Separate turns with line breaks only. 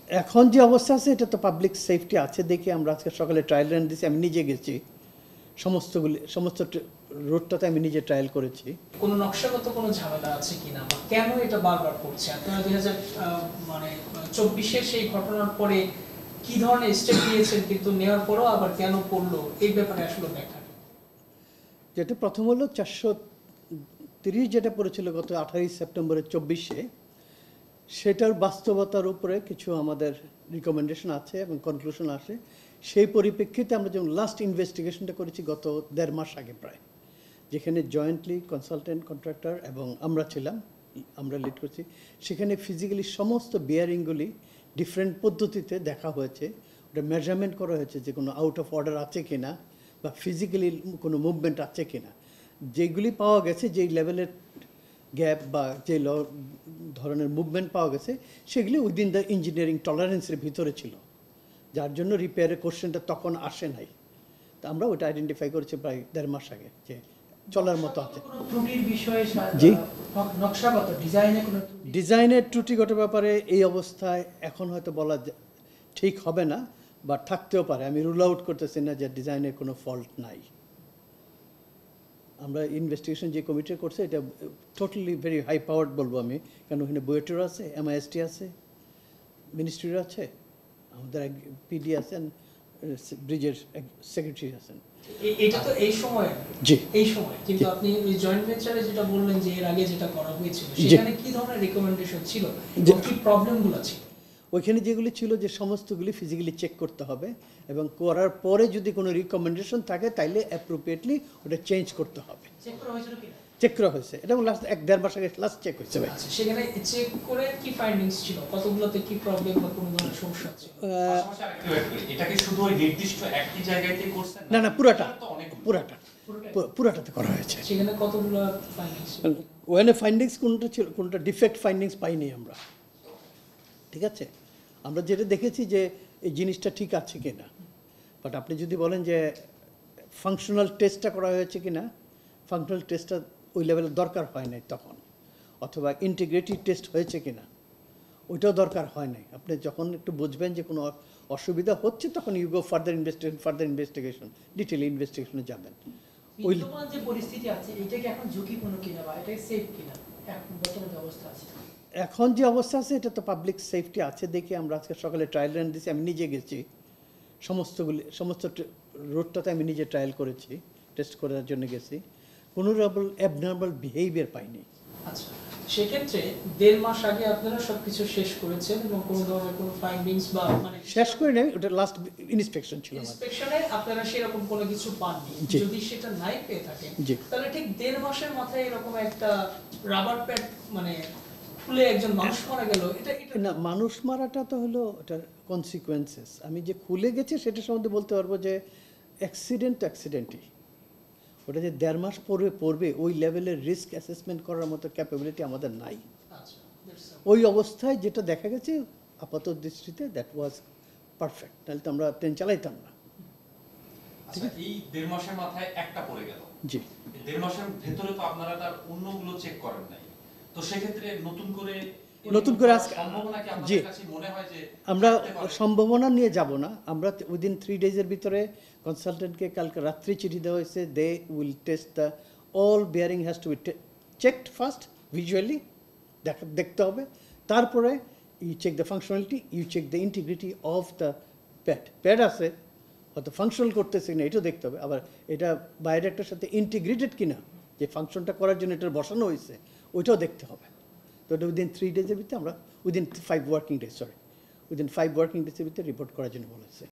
এখন যে অবস্থা আছে এটা তো পাবলিক সেফটি আছে দেখে আমরা আজকে সকালে ট্রায়াল রান দিয়েছি। আমি নিজে গেছি, সমস্ত রোডটাতে আমি নিজে ট্রায়াল করেছি।
কোনো নকশাগত কোনো ঝামেলা আছে কিনা বা কেন এটা বারবার করছে? আপনারা 2024-এর সেই ঘটনার পরে কি ধরনের স্টেপ নিয়েছেন, কিন্তু নেওয়ার পরও আবার কেন করলো, এই ব্যাপারে আসলে ব্যাখ্যা।
যেটা প্রথম হলো 430 যেটা পড়েছিল গত 28 সেপ্টেম্বরের 24-এ, সেটার বাস্তবতার উপরে কিছু আমাদের রিকমেন্ডেশন আছে এবং কনক্লুশন আসে। সেই পরিপ্রেক্ষিতে আমরা যেমন লাস্ট ইনভেস্টিগেশনটা করেছি গত 1.5 মাস আগে প্রায়, যেখানে জয়েন্টলি কনসালটেন্ট কন্ট্রাক্টর এবং আমরা ছিলাম, আমরা লিড করছি। সেখানে ফিজিক্যালি সমস্ত বিয়ারিংগুলি ডিফারেন্ট পদ্ধতিতে দেখা হয়েছে, ওটা মেজারমেন্ট করা হয়েছে যে কোনো আউট অফ অর্ডার আছে কিনা বা ফিজিক্যালি কোনো মুভমেন্ট আছে কিনা। যেগুলি পাওয়া গেছে, যেই লেভেলের গ্যাপ বা যে ধরনের মুভমেন্ট পাওয়া গেছে, সেগুলি উইদিন দ্য ইঞ্জিনিয়ারিং টলারেন্সের ভিতরে ছিল, যার জন্য রিপেয়ারের কোশ্চেনটা তখন আসে নাই। তা আমরা ওটা আইডেন্টিফাই করেছি প্রায় 1.5 মাস আগে যে চলার মতো আছে। জি, ডিজাইনের ত্রুটিগত ব্যাপারে এই অবস্থায় এখন হয়তো বলা ঠিক হবে না, বা থাকতেও পারে। আমি রুল আউট করতেছি না যে ডিজাইনের কোনো ফল্ট নাই। আমরা ইনভেস্টিগেশন যে কমিটি করছে এটা টোটালি ভেরি হাই পাওয়ার্ড বলবো আমি, কারণ ওখানে বুয়েটের আছে, MIST আছে, মিনিস্ট্রির আছে, আমাদের PD আছেন, ব্রিজের সেক্রেটারি আছেন।
এটা তো এই সময়,
জি
এই সময়, কিন্তু আপনি ওই জয়েন্ট ভেঞ্চারে যেটা বললেন যে এর আগে যেটা করা হয়েছিল, সেখানে কি ধরনের রিকমেন্ডেশন ছিল, কি প্রবলেমগুলো ছিল?
ওইখানে যেগুলি ছিল যে সমস্তগুলি ফিজিক্যালি চেক করতে হবে এবং করার পরে যদি কোনো রিকমেন্ডেশন থাকে তাইলে অ্যাপ্রোপ্রিয়েটলি ওটা চেঞ্জ করতে হবে।
চেক করা হয়েছিল কি?
চেক করা হয়েছে, এটা লাস্ট 1.5 মাস আগে লাস্ট চেক হয়েছে।
আচ্ছা, সেখানে চেক করে কি ফাইন্ডিংস ছিল, কতগুলোতে কি প্রবলেম বা কোনো ধরনের সমস্যা ছিল?
এটা কি শুধু ওই নির্দিষ্ট একটি জায়গাতে করছেন?
না, পুরাটাতে করা হয়েছে।
সেখানে কতগুলো ফাইন্ডিংস?
ওখানে ফাইন্ডিংস কোনটা ছিল, কোনটা ডিফেক্ট ফাইন্ডিংস পাইনি আমরা। ঠিক আছে, আমরা যেটা দেখেছি যে এই জিনিসটা ঠিক আছে কিনা। বাট আপনি যদি বলেন যে ফাংশনাল টেস্টটা করা হয়েছে কিনা, ফাংশনাল টেস্টটা ওই লেভেলের দরকার হয় নাই তখন, অথবা ইন্টিগ্রেটিভ টেস্ট হয়েছে কিনা ওইটাও দরকার হয় নাই। আপনি যখন একটু বুঝবেন যে কোনো অসুবিধা হচ্ছে তখন you go further investigation, detail ইনভেস্টিগেশনে যাবেন।
ওই যে পরিস্থিতি আছে এটা কি এখন ঝুঁকিপূর্ণ কিনা বা এটা সেফ কিনা এখন বর্তমানে অবস্থা আছে?
এখন যে অবস্থা আছে এটা তো পাবলিক সেফটি আছে দেখে আমরা আজকে সকালে ট্রায়াল রান দিয়েছি। আমি নিজে গেছি, সমস্ত রোডটাতে আমি নিজে ট্রায়াল করেছি, টেস্ট করার জন্য গেছি। কোনো অ্যাবনর্মাল বিহেভিয়ার পাইনি।
আচ্ছা, সেক্ষেত্রে 1.5 মাস আগে আপনারা সবকিছু শেষ করেছেন এবং কোনো ধরনের কোনো ফাইন্ডিংস বা
শেষ করে নেই, ওটা লাস্ট ইন্সপেকশন ছিল।
ইন্সপেকশনে আপনারা সেরকম কোনো কিছু পাননি। যদি সেটা নাই পেয়ে থাকেন তাহলে ঠিক 1.5 মাসের মাথায় এরকম একটা রাবার প্যাড খুলে একজন মানুষ মারা গেল, এটা
না, মানুষ মারাটা তো হলো ওটার কনসিকুয়েন্সেস। আমি যে খুলে গেছে সেটা সম্বন্ধে বলতে পারবো যে অ্যাক্সিডেন্টই। ওটা যে 1.5 মাস পড়বে ওই লেভেলের রিস্ক অ্যাসেসমেন্ট করার মতো ক্যাপাবিলিটি আমাদের নাই। ওই অবস্থায় যেটা দেখা গেছে আপাত দৃষ্টিতে দ্যাট ওয়াজ পারফেক্ট, তাহলে তো আমরা ট্রেন চালাইতাম না।
আচ্ছা, এই 1.5 মাসের মাথায় একটা পড়ে গেল।
জি,
1.5 মাসের ভেতরে তো আপনারা তার অন্যগুলো চেক করেন নাই, তো সেক্ষেত্রে নতুন করে সম্ভাবনা কি আপনাদের কাছে মনে হয় যে
আমরা সম্ভাবনা নিয়ে যাব না। আমরা উইদিন 3 ডেজের ভিতরে কনসালটেন্টকে কালকে রাত্রি চিঠি দেওয়া হয়েছে, they will test the all bearing has to be checked first, visually দেখতে হবে, তারপরে you check the functionality, you check the integrity of the pad আছে হয়তো ফাংশনাল করতেছে কিনা এটাও দেখতে হবে, আবার এটা বায়োরিঅ্যাক্টরের সাথে ইন্টিগ্রেটেড কিনা, যে ফাংশনটা করার জন্য এটা বসানো হয়েছে ওইটাও দেখতে হবে। তো এটা উইদিন 3 ডেজের ভিতরে আমরা উইদিন 5 ওয়ার্কিং ডেজের ভিতরে রিপোর্ট করার জন্য বলেছে।